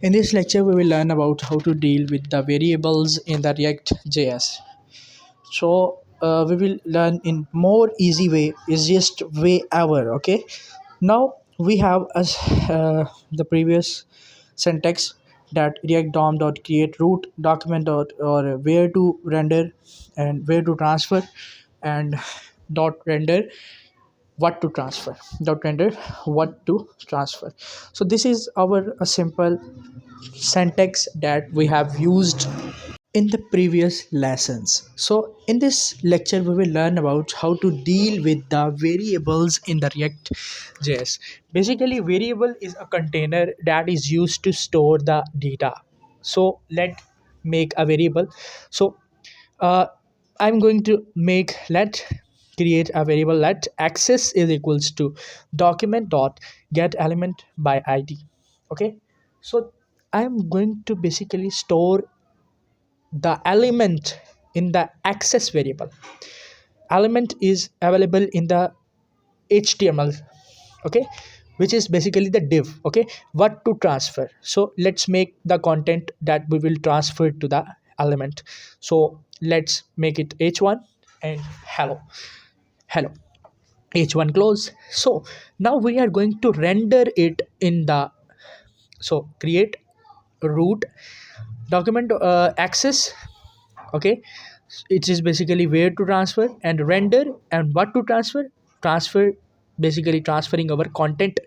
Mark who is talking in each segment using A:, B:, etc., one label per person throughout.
A: In this lecture, we will learn about how to deal with the variables in the React.js. So we will learn in more easy way, easiest way ever. Okay. Now we have as the previous syntax that React DOM dot create root document dot or where to render and where to transfer and dot render what to transfer dot render what to transfer. So this is our a simple syntax that we have used in the previous lessons. So in this lecture we will learn about how to deal with the variables in the React.js. Basically variable is a container that is used to store the data. So let make a variable. So uh, I'm going to make let create a variable let access is equals to document dot get element by id. Okay, so I'm going to basically store the element in the access variable. Element is available in the html, okay, which is basically the div. Okay, what to transfer, so let's make the content that we will transfer to the element. So let's make it h1 and hello h1 close. So now we are going to render it in the, so create root document access. Okay, it is basically where to transfer and render and what to transfer, basically transferring our content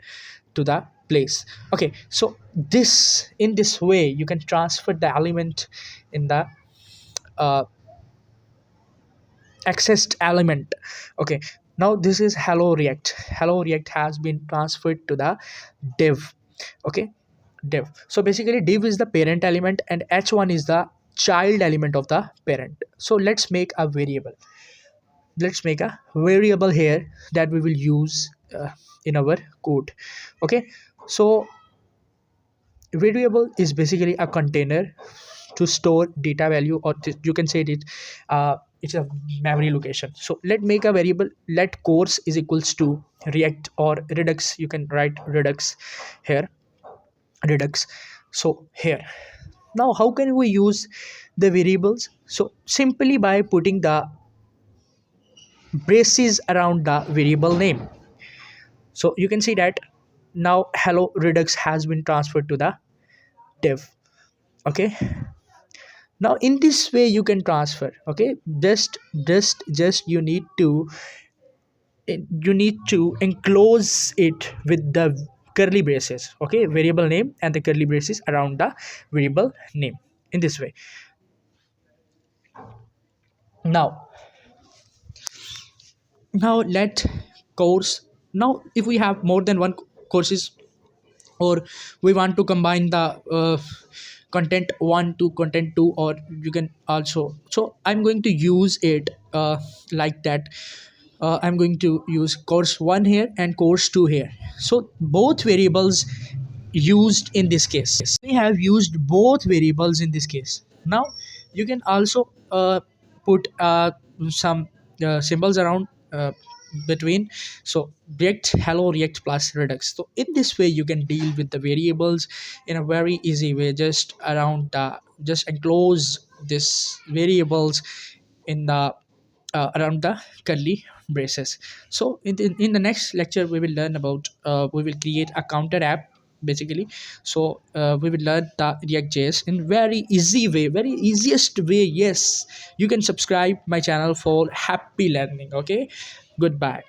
A: to the place. Okay, so this in this way you can transfer the element in the uh, accessed element. Okay, now this is hello react has been transferred to the div. Okay, div. So basically div is the parent element and h1 is the child element of the parent. So let's make a variable here that we will use in our code. Okay, so variable is basically a container to store data value, or you can say it it's a memory location. So let make a variable let course is equals to react or redux. You can write redux here, redux. So here, now how can we use the variables? So simply by putting the braces around the variable name. So you can see that now hello redux has been transferred to the div. Okay, now in this way you can transfer. Okay, just you need to enclose it with the curly braces. Okay, variable name and the curly braces around the variable name in this way. Now let course. Now if we have more than one courses, or we want to combine the content 1 to content 2, or you can also, so I'm going to use it like that. I'm going to use course 1 here and course 2 here. So both variables used in this case, we have used both variables in this case. Now you can also put some symbols around between. So react hello react plus redux. So in this way you can deal with the variables in a very easy way, just around the, just enclose this variables in the around the curly braces. So in the next lecture we will learn about we will create a counter app basically. So we will learn the react.js in very easy way, very easiest way. Yes, you can subscribe my channel for happy learning. Okay, goodbye.